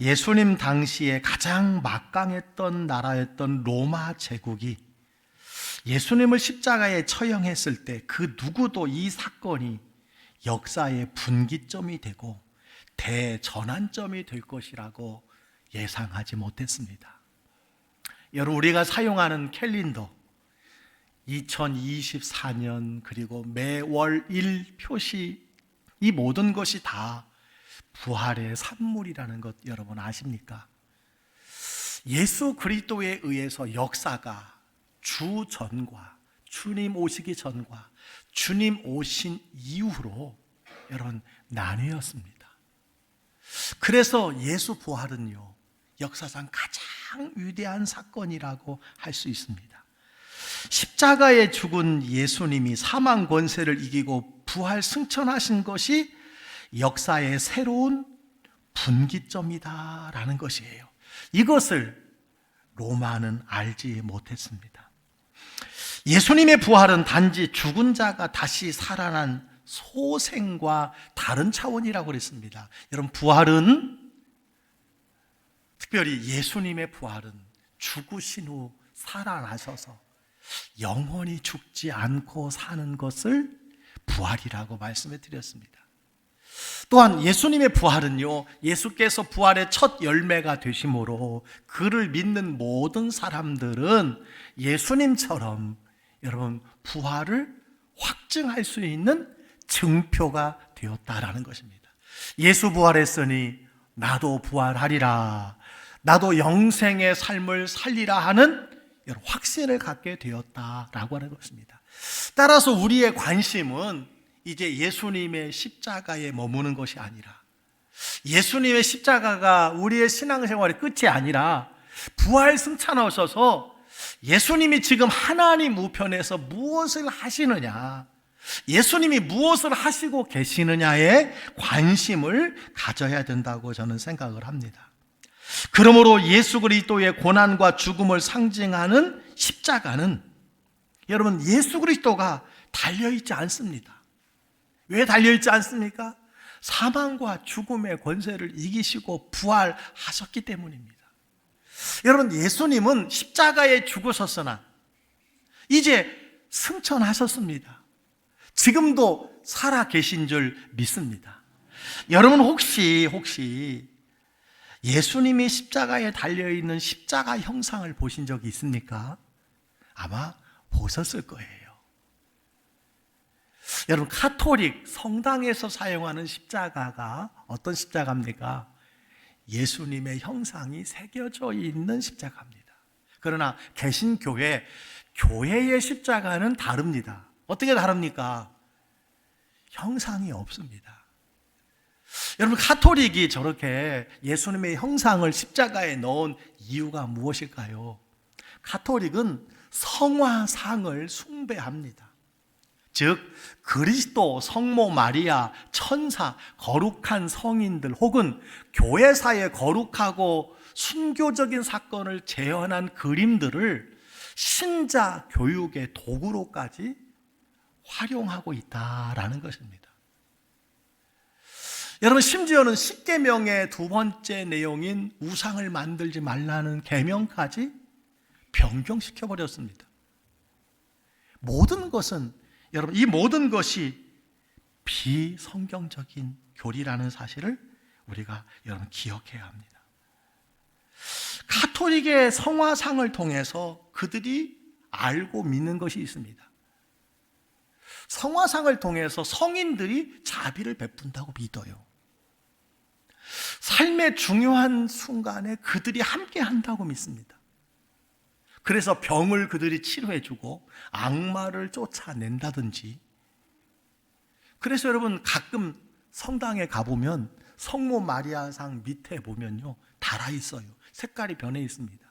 예수님 당시에 가장 막강했던 나라였던 로마 제국이 예수님을 십자가에 처형했을 때 그 누구도 이 사건이 역사의 분기점이 되고 대전환점이 될 것이라고 예상하지 못했습니다. 여러분, 우리가 사용하는 캘린더 2024년 그리고 매월 1 표시, 이 모든 것이 다 부활의 산물이라는 것 여러분 아십니까? 예수 그리스도에 의해서 역사가 주 전과 주님 오시기 전과 주님 오신 이후로 여러분 나뉘었습니다. 그래서 예수 부활은요, 역사상 가장 위대한 사건이라고 할 수 있습니다. 십자가에 죽은 예수님이 사망 권세를 이기고 부활 승천하신 것이 역사의 새로운 분기점이다라는 것이에요. 이것을 로마는 알지 못했습니다. 예수님의 부활은 단지 죽은 자가 다시 살아난 소생과 다른 차원이라고 그랬습니다. 여러분, 부활은, 특별히 예수님의 부활은 죽으신 후 살아나셔서 영원히 죽지 않고 사는 것을 부활이라고 말씀해 드렸습니다. 또한 예수님의 부활은요, 예수께서 부활의 첫 열매가 되심으로 그를 믿는 모든 사람들은 예수님처럼 여러분 부활을 확증할 수 있는 증표가 되었다라는 것입니다. 예수 부활했으니 나도 부활하리라, 나도 영생의 삶을 살리라 하는 확신을 갖게 되었다라고 하는 것입니다. 따라서 우리의 관심은 이제 예수님의 십자가에 머무는 것이 아니라, 예수님의 십자가가 우리의 신앙생활의 끝이 아니라 부활 승천하셔서 예수님이 지금 하나님 우편에서 무엇을 하시느냐, 예수님이 무엇을 하시고 계시느냐에 관심을 가져야 된다고 저는 생각을 합니다. 그러므로 예수 그리스도의 고난과 죽음을 상징하는 십자가는 여러분 예수 그리스도가 달려있지 않습니다. 왜 달려있지 않습니까? 사망과 죽음의 권세를 이기시고 부활하셨기 때문입니다. 여러분, 예수님은 십자가에 죽으셨으나 이제 승천하셨습니다. 지금도 살아 계신 줄 믿습니다. 여러분, 혹시 예수님이 십자가에 달려있는 십자가 형상을 보신 적이 있습니까? 아마 보셨을 거예요. 여러분, 카톨릭 성당에서 사용하는 십자가가 어떤 십자가입니까? 예수님의 형상이 새겨져 있는 십자가입니다. 그러나 개신교회, 교회의 십자가는 다릅니다. 어떻게 다릅니까? 형상이 없습니다. 여러분, 카톨릭이 저렇게 예수님의 형상을 십자가에 넣은 이유가 무엇일까요? 카톨릭은 성화상을 숭배합니다. 즉 그리스도, 성모 마리아, 천사, 거룩한 성인들 혹은 교회사의 거룩하고 순교적인 사건을 재현한 그림들을 신자 교육의 도구로까지 활용하고 있다라는 것입니다. 여러분, 심지어는 십계명의 두 번째 내용인 우상을 만들지 말라는 계명까지 변경시켜버렸습니다. 모든 것은, 여러분, 이 모든 것이 비성경적인 교리라는 사실을 우리가 여러분 기억해야 합니다. 가톨릭의 성화상을 통해서 그들이 알고 믿는 것이 있습니다. 성화상을 통해서 성인들이 자비를 베푼다고 믿어요. 삶의 중요한 순간에 그들이 함께 한다고 믿습니다. 그래서 병을 그들이 치료해주고 악마를 쫓아낸다든지. 그래서 여러분 가끔 성당에 가보면 성모 마리아상 밑에 보면요 달아있어요. 색깔이 변해 있습니다.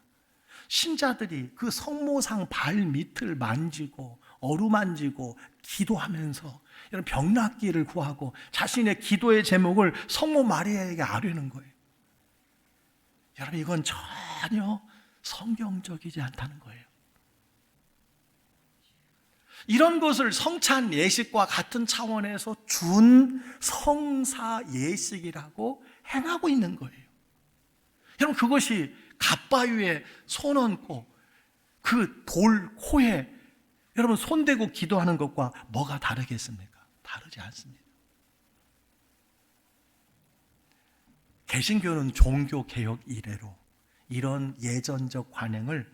신자들이 그 성모상 발 밑을 만지고 어루만지고 기도하면서 이런 병낫기를 구하고 자신의 기도의 제목을 성모 마리아에게 아뢰는 거예요. 여러분, 이건 전혀 성경적이지 않다는 거예요. 이런 것을 성찬 예식과 같은 차원에서 준 성사 예식이라고 행하고 있는 거예요. 여러분, 그것이 갓바위에 손 얹고 그 돌 코에 여러분 손대고 기도하는 것과 뭐가 다르겠습니까? 다르지 않습니다. 개신교는 종교개혁 이래로 이런 예전적 관행을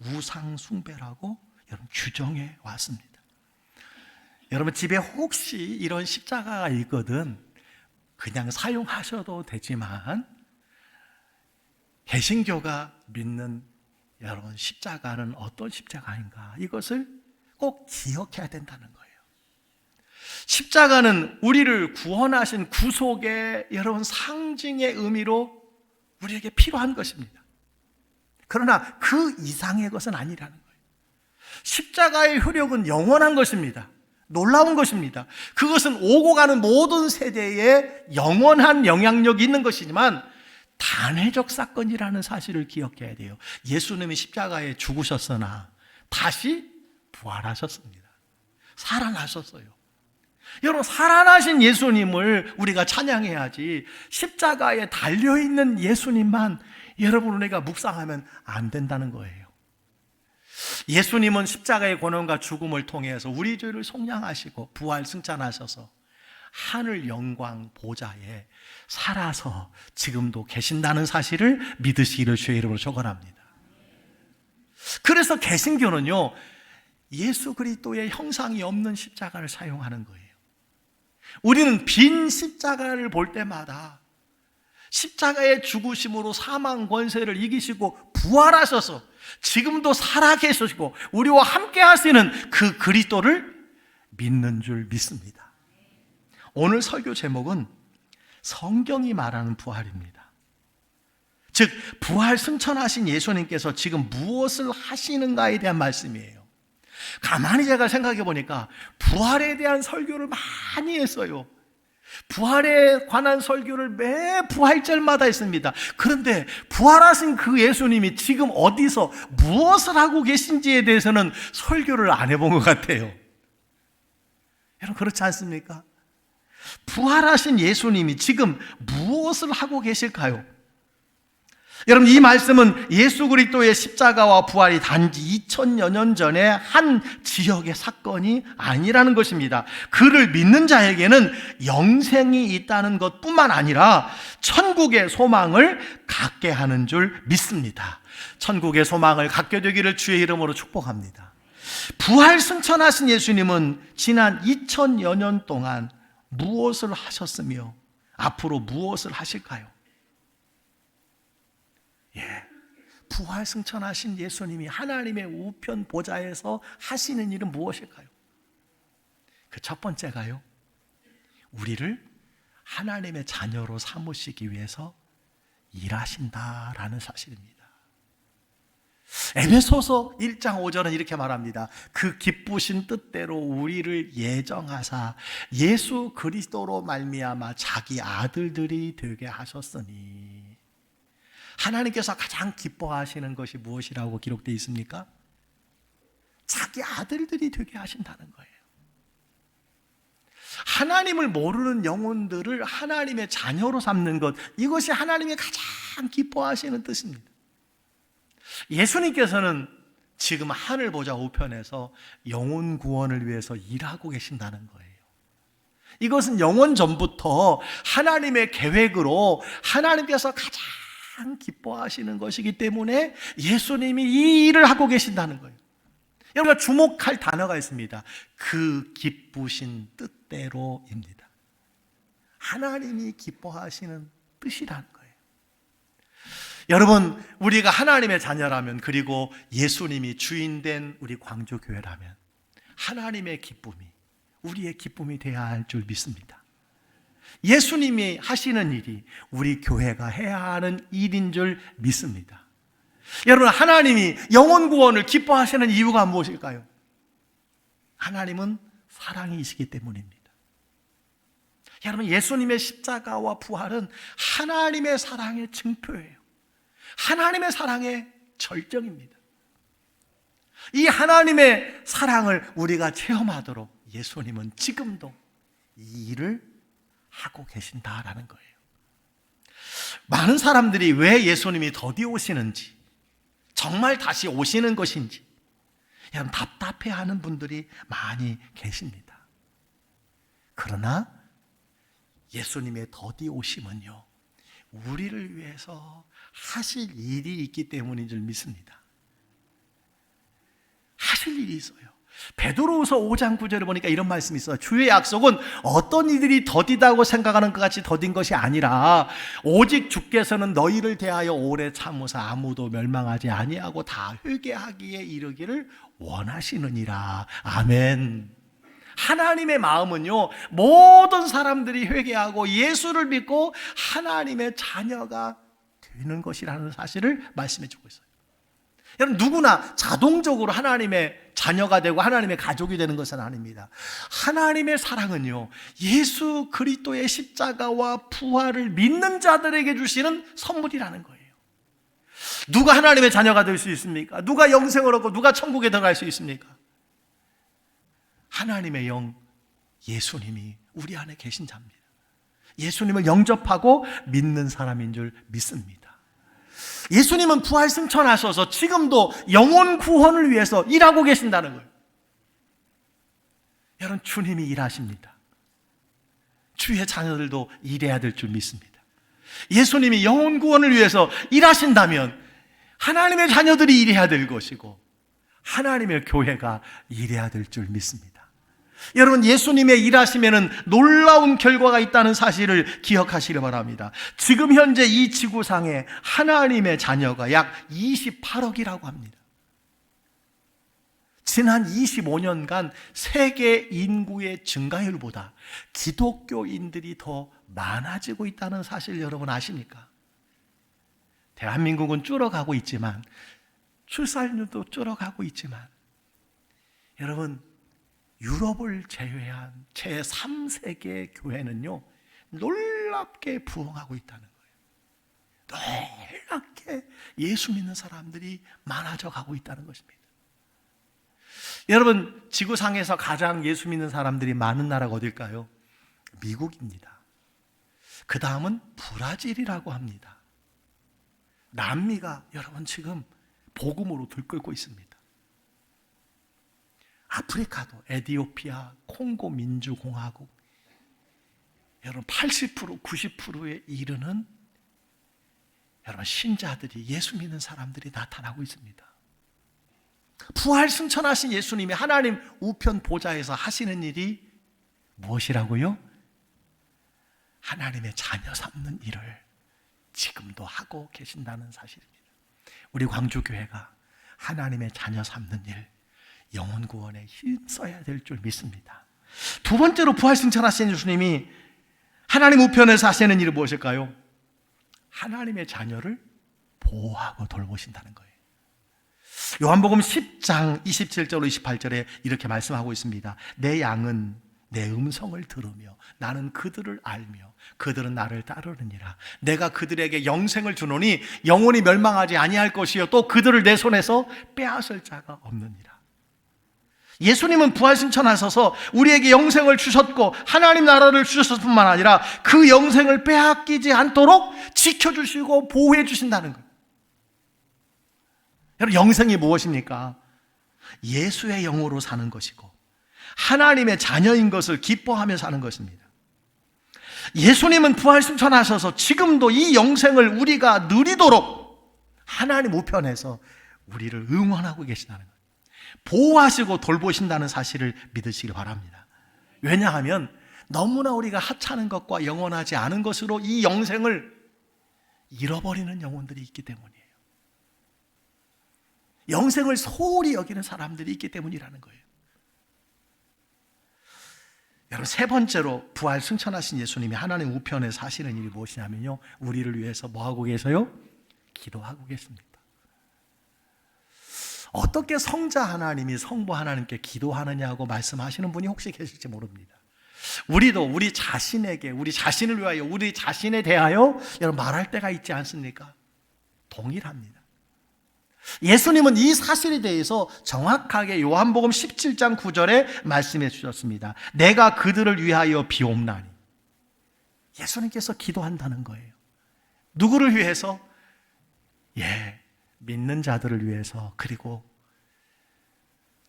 우상 숭배라고 여러분 규정해 왔습니다. 여러분, 집에 혹시 이런 십자가가 있거든 그냥 사용하셔도 되지만, 개신교가 믿는 여러분 십자가는 어떤 십자가인가, 이것을 꼭 기억해야 된다는 거예요. 십자가는 우리를 구원하신 구속의 여러분 상징의 의미로 우리에게 필요한 것입니다. 그러나 그 이상의 것은 아니라는 거예요. 십자가의 효력은 영원한 것입니다. 놀라운 것입니다. 그것은 오고 가는 모든 세대에 영원한 영향력이 있는 것이지만 단회적 사건이라는 사실을 기억해야 돼요. 예수님이 십자가에 죽으셨으나 다시 부활하셨습니다. 살아나셨어요. 여러분, 살아나신 예수님을 우리가 찬양해야지 십자가에 달려있는 예수님만 여러분 우리가 묵상하면 안 된다는 거예요. 예수님은 십자가의 고난과 죽음을 통해서 우리 죄를 속량하시고 부활 승천하셔서 하늘 영광 보좌에 살아서 지금도 계신다는 사실을 믿으시기를 주의 이름으로 축원합니다. 그래서 개신교는요, 예수 그리스도의 형상이 없는 십자가를 사용하는 거예요. 우리는 빈 십자가를 볼 때마다 십자가의 죽으심으로 사망 권세를 이기시고 부활하셔서 지금도 살아계시고 우리와 함께 하시는 그 그리스도를 믿는 줄 믿습니다. 오늘 설교 제목은 성경이 말하는 부활입니다. 즉, 부활 승천하신 예수님께서 지금 무엇을 하시는가에 대한 말씀이에요. 가만히 제가 생각해 보니까 부활에 대한 설교를 많이 했어요. 부활에 관한 설교를 매 부활절마다 했습니다. 그런데 부활하신 그 예수님이 지금 어디서 무엇을 하고 계신지에 대해서는 설교를 안 해본 것 같아요. 여러분, 그렇지 않습니까? 부활하신 예수님이 지금 무엇을 하고 계실까요? 여러분, 이 말씀은 예수 그리스도의 십자가와 부활이 단지 2000여 년 전에 한 지역의 사건이 아니라는 것입니다. 그를 믿는 자에게는 영생이 있다는 것뿐만 아니라 천국의 소망을 갖게 하는 줄 믿습니다. 천국의 소망을 갖게 되기를 주의 이름으로 축복합니다. 부활 승천하신 예수님은 지난 2000여 년 동안 무엇을 하셨으며 앞으로 무엇을 하실까요? 부활 승천하신 예수님이 하나님의 우편 보좌에서 하시는 일은 무엇일까요? 그 첫 번째가요, 우리를 하나님의 자녀로 삼으시기 위해서 일하신다라는 사실입니다. 에베소서 1장 5절은 이렇게 말합니다. 그 기쁘신 뜻대로 우리를 예정하사 예수 그리스도로 말미암아 자기 아들들이 되게 하셨으니. 하나님께서 가장 기뻐하시는 것이 무엇이라고 기록되어 있습니까? 자기 아들들이 되게 하신다는 거예요. 하나님을 모르는 영혼들을 하나님의 자녀로 삼는 것, 이것이 하나님이 가장 기뻐하시는 뜻입니다. 예수님께서는 지금 하늘 보좌 우편에서 영혼 구원을 위해서 일하고 계신다는 거예요. 이것은 영원 전부터 하나님의 계획으로 하나님께서 가장 기뻐하시는 것이기 때문에 예수님이 이 일을 하고 계신다는 거예요. 여러분가 주목할 단어가 있습니다. 그 기쁘신 뜻대로입니다. 하나님이 기뻐하시는 뜻이라는 거예요. 여러분, 우리가 하나님의 자녀라면, 그리고 예수님이 주인된 우리 광주교회라면 하나님의 기쁨이 우리의 기쁨이 되어야 할 줄 믿습니다. 예수님이 하시는 일이 우리 교회가 해야 하는 일인 줄 믿습니다. 여러분, 하나님이 영혼 구원을 기뻐하시는 이유가 무엇일까요? 하나님은 사랑이시기 때문입니다. 여러분, 예수님의 십자가와 부활은 하나님의 사랑의 증표예요. 하나님의 사랑의 절정입니다. 이 하나님의 사랑을 우리가 체험하도록 예수님은 지금도 이 일을 하고 계신다라는 거예요. 많은 사람들이 왜 예수님이 더디 오시는지, 정말 다시 오시는 것인지 여러분 답답해하는 분들이 많이 계십니다. 그러나 예수님의 더디 오심은요, 우리를 위해서 하실 일이 있기 때문인 줄 믿습니다. 하실 일이 있어요. 베드로후서 5장 9절에 보니까 이런 말씀이 있어요. 주의 약속은 어떤 이들이 더디다고 생각하는 것 같이 더딘 것이 아니라 오직 주께서는 너희를 대하여 오래 참으사 아무도 멸망하지 아니하고 다 회개하기에 이르기를 원하시느니라. 아멘. 하나님의 마음은요, 모든 사람들이 회개하고 예수를 믿고 하나님의 자녀가 되는 것이라는 사실을 말씀해 주고 있어요. 여러분, 누구나 자동적으로 하나님의 자녀가 되고 하나님의 가족이 되는 것은 아닙니다. 하나님의 사랑은요, 예수 그리스도의 십자가와 부활을 믿는 자들에게 주시는 선물이라는 거예요. 누가 하나님의 자녀가 될 수 있습니까? 누가 영생을 얻고 누가 천국에 들어갈 수 있습니까? 하나님의 영, 예수님이 우리 안에 계신 자입니다. 예수님을 영접하고 믿는 사람인 줄 믿습니다. 예수님은 부활 승천하셔서 지금도 영혼 구원을 위해서 일하고 계신다는 거예요. 여러분, 주님이 일하십니다. 주의 자녀들도 일해야 될 줄 믿습니다. 예수님이 영혼 구원을 위해서 일하신다면 하나님의 자녀들이 일해야 될 것이고 하나님의 교회가 일해야 될 줄 믿습니다. 여러분, 예수님의 일하심에는 놀라운 결과가 있다는 사실을 기억하시기 바랍니다. 지금 현재 이 지구상에 하나님의 자녀가 약 28억이라고 합니다. 지난 25년간 세계 인구의 증가율보다 기독교인들이 더 많아지고 있다는 사실 여러분 아십니까? 대한민국은 줄어가고 있지만, 출산율도 줄어가고 있지만, 여러분, 유럽을 제외한 제3세계 교회는요, 놀랍게 부흥하고 있다는 거예요. 놀랍게 예수 믿는 사람들이 많아져 가고 있다는 것입니다. 여러분, 지구상에서 가장 예수 믿는 사람들이 많은 나라가 어딜까요? 미국입니다. 그 다음은 브라질이라고 합니다. 남미가 여러분 지금 복음으로 들끓고 있습니다. 아프리카도 에티오피아, 콩고 민주공화국, 여러분 80%, 90%에 이르는 여러분 신자들이, 예수 믿는 사람들이 나타나고 있습니다. 부활 승천하신 예수님이 하나님 우편 보좌에서 하시는 일이 무엇이라고요? 하나님의 자녀 삼는 일을 지금도 하고 계신다는 사실입니다. 우리 광주교회가 하나님의 자녀 삼는 일, 영혼 구원에 힘써야 될 줄 믿습니다. 두 번째로 부활 승천하신 예수님이 하나님 우편에서 하시는 일이 무엇일까요? 하나님의 자녀를 보호하고 돌보신다는 거예요. 요한복음 10장 27절 28절에 이렇게 말씀하고 있습니다. 내 양은 내 음성을 들으며 나는 그들을 알며 그들은 나를 따르느니라. 내가 그들에게 영생을 주노니 영원히 멸망하지 아니할 것이요 또 그들을 내 손에서 빼앗을 자가 없느니라. 예수님은 부활승천하셔서 우리에게 영생을 주셨고 하나님 나라를 주셨을 뿐만 아니라 그 영생을 빼앗기지 않도록 지켜주시고 보호해 주신다는 거예요. 여러분, 영생이 무엇입니까? 예수의 영으로 사는 것이고 하나님의 자녀인 것을 기뻐하며 사는 것입니다. 예수님은 부활승천하셔서 지금도 이 영생을 우리가 누리도록 하나님 우편에서 우리를 응원하고 계시다는 거예요. 보호하시고 돌보신다는 사실을 믿으시기 바랍니다. 왜냐하면 너무나 우리가 하찮은 것과 영원하지 않은 것으로 이 영생을 잃어버리는 영혼들이 있기 때문이에요. 영생을 소홀히 여기는 사람들이 있기 때문이라는 거예요. 여러분, 세 번째로 부활 승천하신 예수님이 하나님 우편에서 하시는 일이 무엇이냐면요, 우리를 위해서 뭐하고 계세요? 기도하고 계십니다. 어떻게 성자 하나님이 성부 하나님께 기도하느냐고 말씀하시는 분이 혹시 계실지 모릅니다. 우리도 우리 자신에게, 우리 자신을 위하여, 우리 자신에 대하여 여러분 말할 때가 있지 않습니까? 동일합니다. 예수님은 이 사실에 대해서 정확하게 요한복음 17장 9절에 말씀해 주셨습니다. 내가 그들을 위하여 비옵나니. 예수님께서 기도한다는 거예요. 누구를 위해서? 믿는 자들을 위해서, 그리고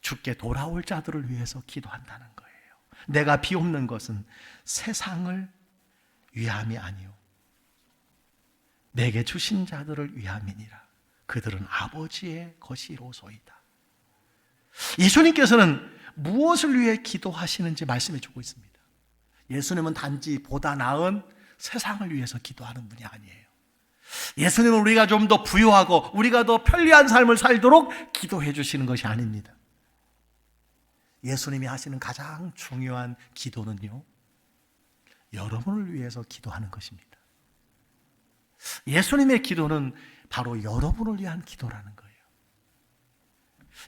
주께 돌아올 자들을 위해서 기도한다는 거예요. 내가 비옵는 것은 세상을 위함이 아니요 내게 주신 자들을 위함이니라. 그들은 아버지의 것이로소이다. 예수님께서는 무엇을 위해 기도하시는지 말씀해 주고 있습니다. 예수님은 단지 보다 나은 세상을 위해서 기도하는 분이 아니에요. 예수님은 우리가 좀 더 부유하고 우리가 더 편리한 삶을 살도록 기도해 주시는 것이 아닙니다. 예수님이 하시는 가장 중요한 기도는요, 여러분을 위해서 기도하는 것입니다. 예수님의 기도는 바로 여러분을 위한 기도라는 거예요.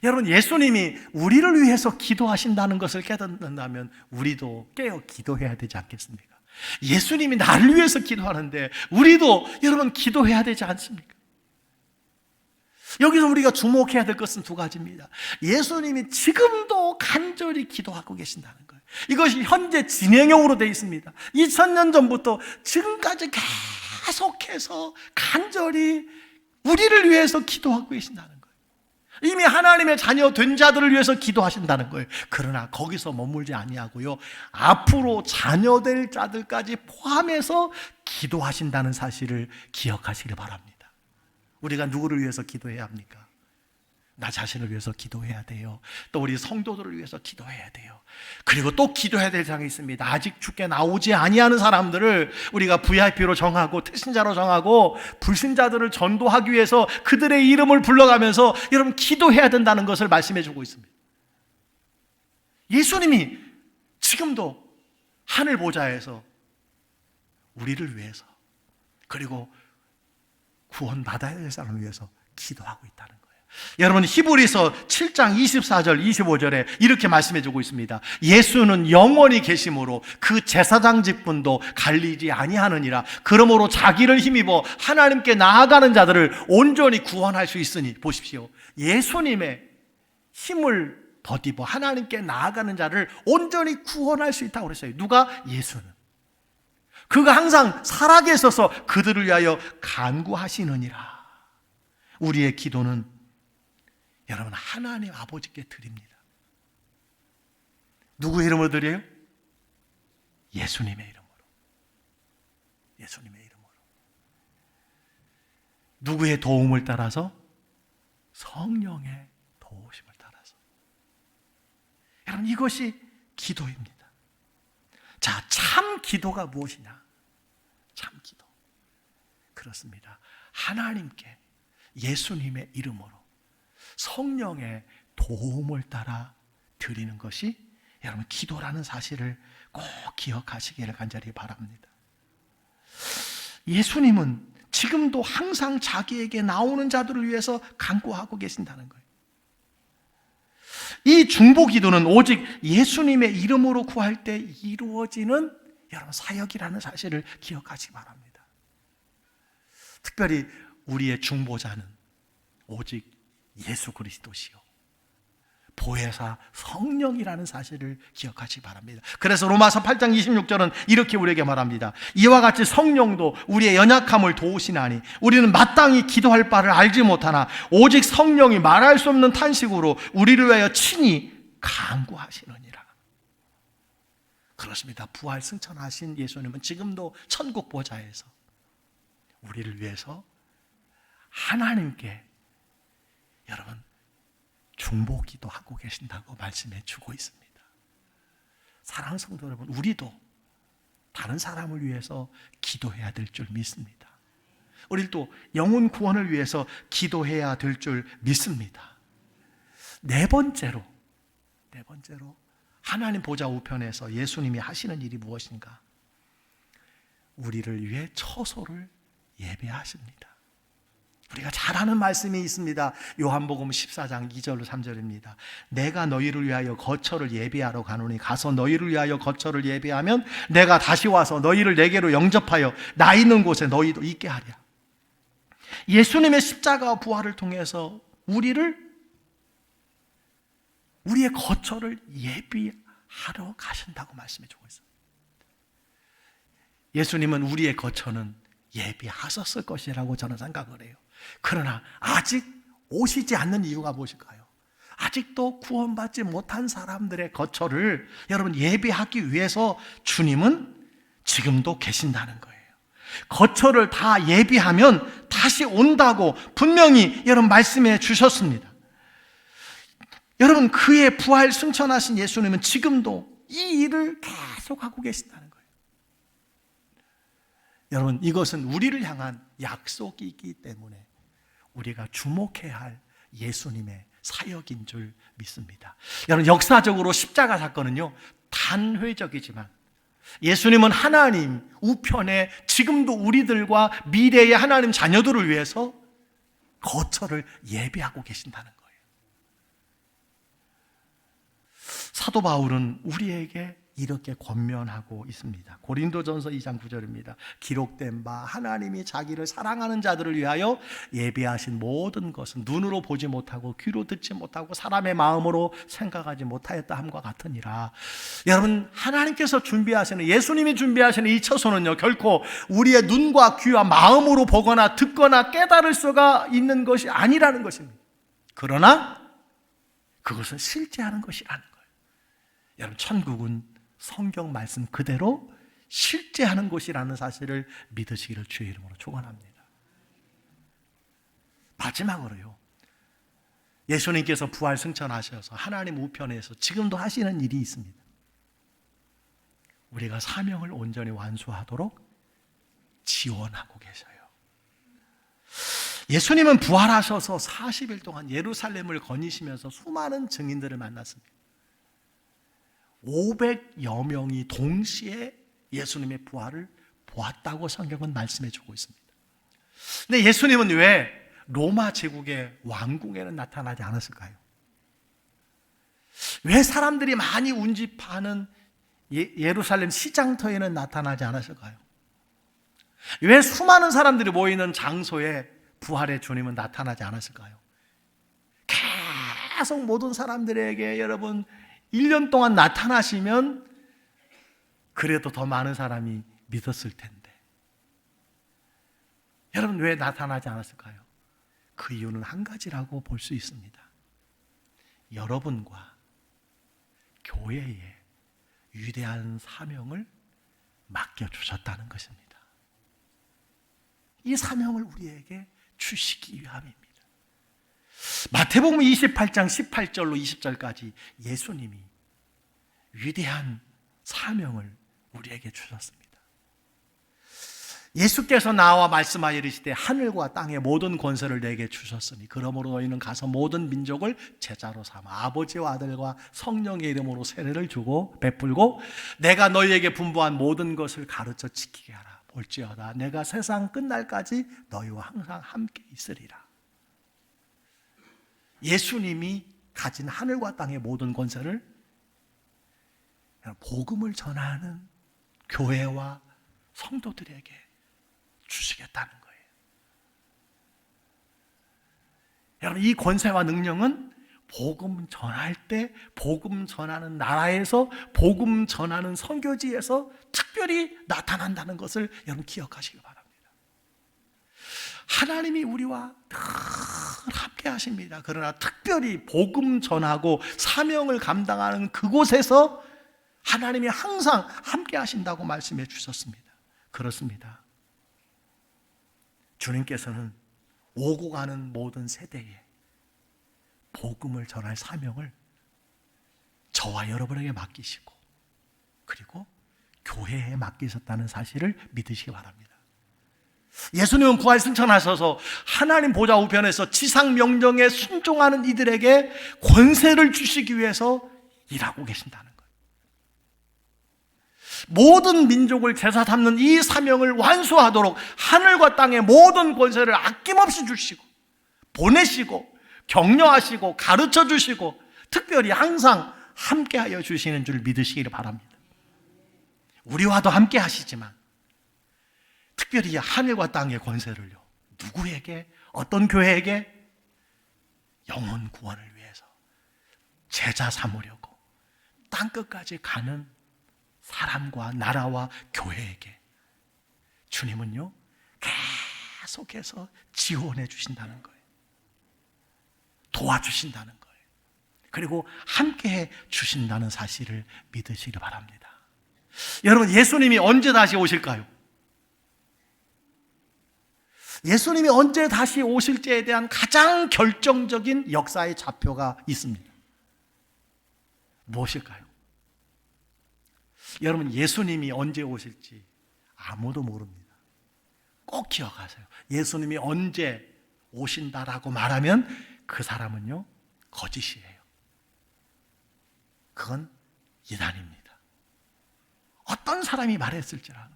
여러분, 예수님이 우리를 위해서 기도하신다는 것을 깨닫는다면 우리도 깨어 기도해야 되지 않겠습니까? 예수님이 나를 위해서 기도하는데 우리도 여러분 기도해야 되지 않습니까? 여기서 우리가 주목해야 될 것은 두 가지입니다. 예수님이 지금도 간절히 기도하고 계신다는 거예요. 이것이 현재 진행형으로 되어 있습니다. 2000년 전부터 지금까지 계속해서 간절히 우리를 위해서 기도하고 계신다는 거예요. 이미 하나님의 자녀 된 자들을 위해서 기도하신다는 거예요. 그러나 거기서 머물지 아니하고요, 앞으로 자녀 될 자들까지 포함해서 기도하신다는 사실을 기억하시길 바랍니다. 우리가 누구를 위해서 기도해야 합니까? 나 자신을 위해서 기도해야 돼요. 또 우리 성도들을 위해서 기도해야 돼요. 그리고 또 기도해야 될 사람이 있습니다. 아직 주께 나오지 아니하는 사람들을 우리가 VIP로 정하고 태신자로 정하고 불신자들을 전도하기 위해서 그들의 이름을 불러가면서 여러분 기도해야 된다는 것을 말씀해 주고 있습니다. 예수님이 지금도 하늘 보좌에서 우리를 위해서, 그리고 구원받아야 될 사람을 위해서 기도하고 있다는 거예요. 여러분, 히브리서 7장 24절 25절에 이렇게 말씀해 주고 있습니다. 예수는 영원히 계심으로 그 제사장 직분도 갈리지 아니하느니라. 그러므로 자기를 힘입어 하나님께 나아가는 자들을 온전히 구원할 수 있으니, 보십시오, 예수님의 힘을 덧입어 하나님께 나아가는 자를 온전히 구원할 수 있다고 그랬어요. 누가? 예수는. 그가 항상 살아계셔서 그들을 위하여 간구하시느니라. 우리의 기도는 여러분 하나님 아버지께 드립니다. 누구의 이름으로 드려요? 예수님의 이름으로. 예수님의 이름으로. 누구의 도움을 따라서? 성령의 도우심을 따라서. 여러분, 이것이 기도입니다. 자, 참 기도가 무엇이냐? 참 기도. 그렇습니다. 하나님께 예수님의 이름으로 성령의 도움을 따라 드리는 것이 여러분 기도라는 사실을 꼭 기억하시기를 간절히 바랍니다. 예수님은 지금도 항상 자기에게 나오는 자들을 위해서 간구하고 계신다는 거예요. 이 중보 기도는 오직 예수님의 이름으로 구할 때 이루어지는 여러분 사역이라는 사실을 기억하시기 바랍니다. 특별히 우리의 중보자는 오직 예수 그리스도시요 보혜사 성령이라는 사실을 기억하시기 바랍니다. 그래서 로마서 8장 26절은 이렇게 우리에게 말합니다. 이와 같이 성령도 우리의 연약함을 도우시나니 우리는 마땅히 기도할 바를 알지 못하나 오직 성령이 말할 수 없는 탄식으로 우리를 위하여 친히 간구하시느니라. 그렇습니다. 부활 승천하신 예수님은 지금도 천국 보좌에서 우리를 위해서 하나님께 여러분 중보기도 하고 계신다고 말씀해 주고 있습니다. 사랑하는 성도 여러분, 우리도 다른 사람을 위해서 기도해야 될 줄 믿습니다. 우리도 영혼 구원을 위해서 기도해야 될 줄 믿습니다. 네 번째로 하나님 보좌 우편에서 예수님이 하시는 일이 무엇인가? 우리를 위해 처소를 예배하십니다. 우리가 잘 아는 말씀이 있습니다. 요한복음 14장 2절 3절입니다. 내가 너희를 위하여 거처를 예비하러 가노니 가서 너희를 위하여 거처를 예비하면 내가 다시 와서 너희를 내게로 영접하여 나 있는 곳에 너희도 있게 하랴. 예수님의 십자가와 부활을 통해서 우리의 거처를 예비하러 가신다고 말씀해 주고 있습니다. 예수님은 우리의 거처는 예비하셨을 것이라고 저는 생각을 해요. 그러나 아직 오시지 않는 이유가 무엇일까요? 아직도 구원받지 못한 사람들의 거처를 여러분 예비하기 위해서 주님은 지금도 계신다는 거예요. 거처를 다 예비하면 다시 온다고 분명히 여러분 말씀해 주셨습니다. 여러분 그의 부활 승천하신 예수님은 지금도 이 일을 계속하고 계신다는 거예요. 여러분 이것은 우리를 향한 약속이기 때문에 우리가 주목해야 할 예수님의 사역인 줄 믿습니다. 여러분 역사적으로 십자가 사건은요 단회적이지만 예수님은 하나님 우편에 지금도 우리들과 미래의 하나님 자녀들을 위해서 거처를 예비하고 계신다는 거예요. 사도 바울은 우리에게 이렇게 권면하고 있습니다. 고린도전서 2장 9절입니다. 기록된 바 하나님이 자기를 사랑하는 자들을 위하여 예비하신 모든 것은 눈으로 보지 못하고 귀로 듣지 못하고 사람의 마음으로 생각하지 못하였다 함과 같으니라. 여러분 하나님께서 준비하시는 예수님이 준비하시는 이 처소는요 결코 우리의 눈과 귀와 마음으로 보거나 듣거나 깨달을 수가 있는 것이 아니라는 것입니다. 그러나 그것은 실제하는 것이라는 거예요. 여러분 천국은 성경 말씀 그대로 실제하는 곳이라는 사실을 믿으시기를 주의 이름으로 축원합니다. 마지막으로요. 예수님께서 부활 승천하셔서 하나님 우편에서 지금도 하시는 일이 있습니다. 우리가 사명을 온전히 완수하도록 지원하고 계셔요. 예수님은 부활하셔서 40일 동안 예루살렘을 거니시면서 수많은 증인들을 만났습니다. 500여 명이 동시에 예수님의 부활을 보았다고 성경은 말씀해 주고 있습니다. 근데 예수님은 왜 로마 제국의 왕궁에는 나타나지 않았을까요? 왜 사람들이 많이 운집하는 예루살렘 시장터에는 나타나지 않았을까요? 왜 수많은 사람들이 모이는 장소에 부활의 주님은 나타나지 않았을까요? 계속 모든 사람들에게 여러분 1년 동안 나타나시면 그래도 더 많은 사람이 믿었을 텐데 여러분 왜 나타나지 않았을까요? 그 이유는 한 가지라고 볼 수 있습니다. 여러분과 교회에 위대한 사명을 맡겨주셨다는 것입니다. 이 사명을 우리에게 주시기 위함입니다. 마태복음 28장 18절로 20절까지 예수님이 위대한 사명을 우리에게 주셨습니다. 예수께서 나와 말씀하여 이르시되 하늘과 땅의 모든 권세를 내게 주셨으니 그러므로 너희는 가서 모든 민족을 제자로 삼아 아버지와 아들과 성령의 이름으로 세례를 주고 베풀고 내가 너희에게 분부한 모든 것을 가르쳐 지키게 하라. 볼지어다 내가 세상 끝날까지 너희와 항상 함께 있으리라. 예수님이 가진 하늘과 땅의 모든 권세를 복음을 전하는 교회와 성도들에게 주시겠다는 거예요. 여러분 이 권세와 능력은 복음 전할 때 복음 전하는 나라에서 복음 전하는 선교지에서 특별히 나타난다는 것을 여러분 기억하시기 바랍니다. 하나님이 우리와 늘 함께 하십니다. 그러나 특별히 복음 전하고 사명을 감당하는 그곳에서 하나님이 항상 함께 하신다고 말씀해 주셨습니다. 그렇습니다. 주님께서는 오고 가는 모든 세대에 복음을 전할 사명을 저와 여러분에게 맡기시고 그리고 교회에 맡기셨다는 사실을 믿으시기 바랍니다. 예수님은 부활 승천하셔서 하나님 보좌 우편에서 지상 명령에 순종하는 이들에게 권세를 주시기 위해서 일하고 계신다는 거예요. 모든 민족을 제사 삼는 이 사명을 완수하도록 하늘과 땅의 모든 권세를 아낌없이 주시고 보내시고 격려하시고 가르쳐 주시고 특별히 항상 함께하여 주시는 줄 믿으시기를 바랍니다. 우리와도 함께 하시지만 특별히 하늘과 땅의 권세를요 누구에게 어떤 교회에게 영혼 구원을 위해서 제자 삼으려고 땅끝까지 가는 사람과 나라와 교회에게 주님은요 계속해서 지원해 주신다는 거예요. 도와주신다는 거예요. 그리고 함께해 주신다는 사실을 믿으시기 바랍니다. 여러분, 예수님이 언제 다시 오실까요? 예수님이 언제 다시 오실지에 대한 가장 결정적인 역사의 좌표가 있습니다. 무엇일까요? 여러분, 예수님이 언제 오실지 아무도 모릅니다. 꼭 기억하세요. 예수님이 언제 오신다라고 말하면 그 사람은요, 거짓이에요. 그건 이단입니다. 어떤 사람이 말했을지라도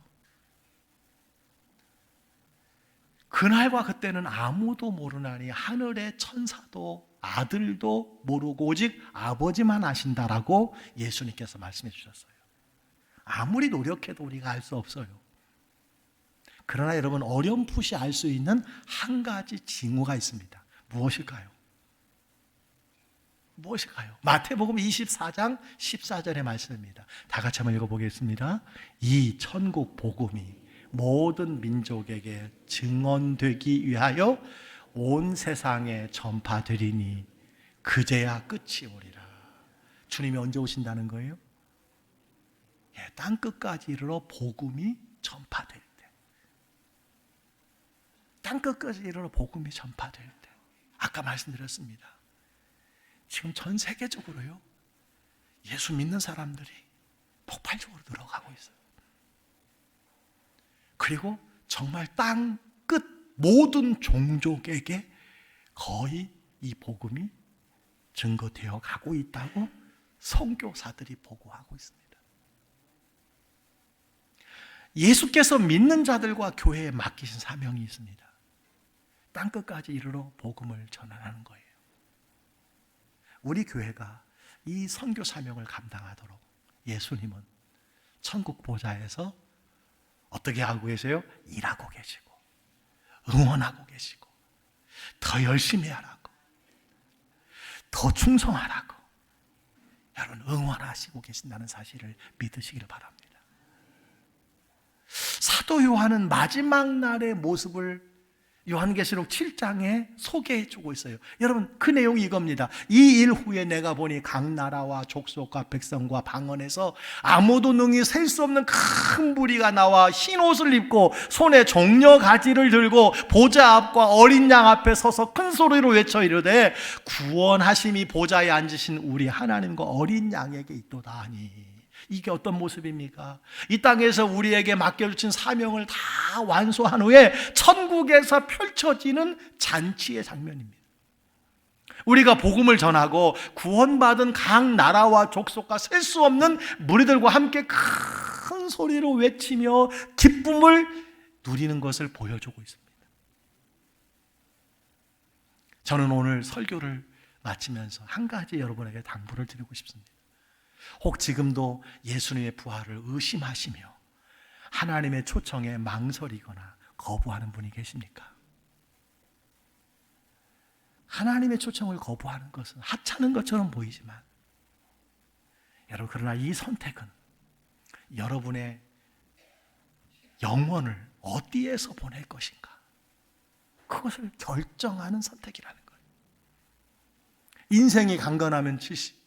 그날과 그때는 아무도 모르나니 하늘의 천사도 아들도 모르고 오직 아버지만 아신다라고 예수님께서 말씀해 주셨어요. 아무리 노력해도 우리가 알 수 없어요. 그러나 여러분, 어렴풋이 알 수 있는 한 가지 징후가 있습니다. 무엇일까요? 무엇일까요? 마태복음 24장 14절의 말씀입니다. 다 같이 한번 읽어보겠습니다. 이 천국 복음이 모든 민족에게 증언되기 위하여 온 세상에 전파되리니 그제야 끝이 오리라. 주님이 언제 오신다는 거예요? 땅 끝까지 이르러 복음이 전파될 때, 땅 끝까지 이르러 복음이 전파될 때. 아까 말씀드렸습니다. 지금 전 세계적으로요, 예수 믿는 사람들이 폭발적으로 늘어가고 있어요. 그리고 정말 땅 끝 모든 종족에게 거의 이 복음이 증거되어 가고 있다고 선교사들이 보고하고 있습니다. 예수께서 믿는 자들과 교회에 맡기신 사명이 있습니다. 땅 끝까지 이르러 복음을 전하는 거예요. 우리 교회가 이 선교 사명을 감당하도록 예수님은 천국 보좌에서 어떻게 하고 계세요? 일하고 계시고 응원하고 계시고 더 열심히 하라고, 더 충성하라고 여러분 응원하시고 계신다는 사실을 믿으시기를 바랍니다. 사도 요한은 마지막 날의 모습을 요한계시록 7장에 소개해주고 있어요. 여러분, 그 내용이 이겁니다. 이 일 후에 내가 보니 각 나라와 족속과 백성과 방언에서 아무도 능히 셀 수 없는 큰 무리가 나와 흰 옷을 입고 손에 종려 가지를 들고 보좌 앞과 어린 양 앞에 서서 큰 소리로 외쳐 이르되 구원하심이 보좌에 앉으신 우리 하나님과 어린 양에게 있도다 하니. 이게 어떤 모습입니까? 이 땅에서 우리에게 맡겨주신 사명을 다 완수한 후에 천국에서 펼쳐지는 잔치의 장면입니다. 우리가 복음을 전하고 구원받은 각 나라와 족속과 셀 수 없는 무리들과 함께 큰 소리로 외치며 기쁨을 누리는 것을 보여주고 있습니다. 저는 오늘 설교를 마치면서 한 가지 여러분에게 당부를 드리고 싶습니다. 혹 지금도 예수님의 부활을 의심하시며 하나님의 초청에 망설이거나 거부하는 분이 계십니까? 하나님의 초청을 거부하는 것은 하찮은 것처럼 보이지만 여러분, 그러나 이 선택은 여러분의 영혼을 어디에서 보낼 것인가, 그것을 결정하는 선택이라는 거예요. 인생이 강건하면 70,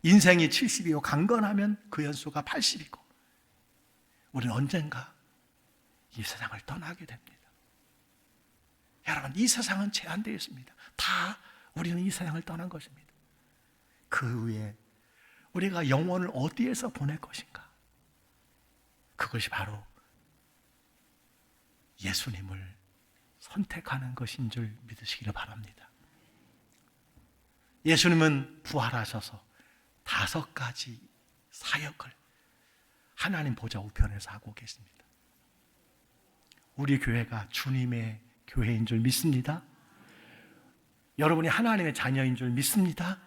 인생이 70이고 강건하면 그 연수가 80이고 우리는 언젠가 이 세상을 떠나게 됩니다. 여러분, 이 세상은 제한되어 있습니다. 다 우리는 이 세상을 떠난 것입니다. 그 위에 우리가 영혼을 어디에서 보낼 것인가, 그것이 바로 예수님을 선택하는 것인 줄 믿으시기를 바랍니다. 예수님은 부활하셔서 5가지 사역을 하나님 보좌 우편에서 하고 계십니다. 우리 교회가 주님의 교회인 줄 믿습니다. 여러분이 하나님의 자녀인 줄 믿습니다.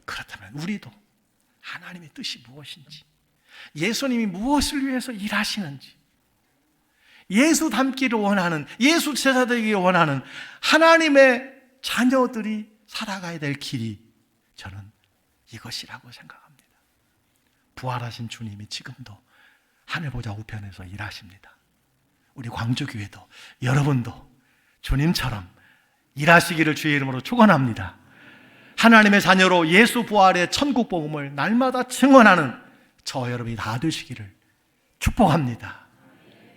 그렇다면 우리도 하나님의 뜻이 무엇인지, 예수님이 무엇을 위해서 일하시는지, 예수 닮기를 원하는, 예수 제자되기 원하는 하나님의 자녀들이 살아가야 될 길이 저는 이것이라고 생각합니다. 부활하신 주님이 지금도 하늘 보좌 우편에서 일하십니다. 우리 광주교회도, 여러분도 주님처럼 일하시기를 주의 이름으로 축원합니다. 하나님의 자녀로 예수 부활의 천국 복음을 날마다 증언하는 저와 여러분이 다 되시기를 축복합니다.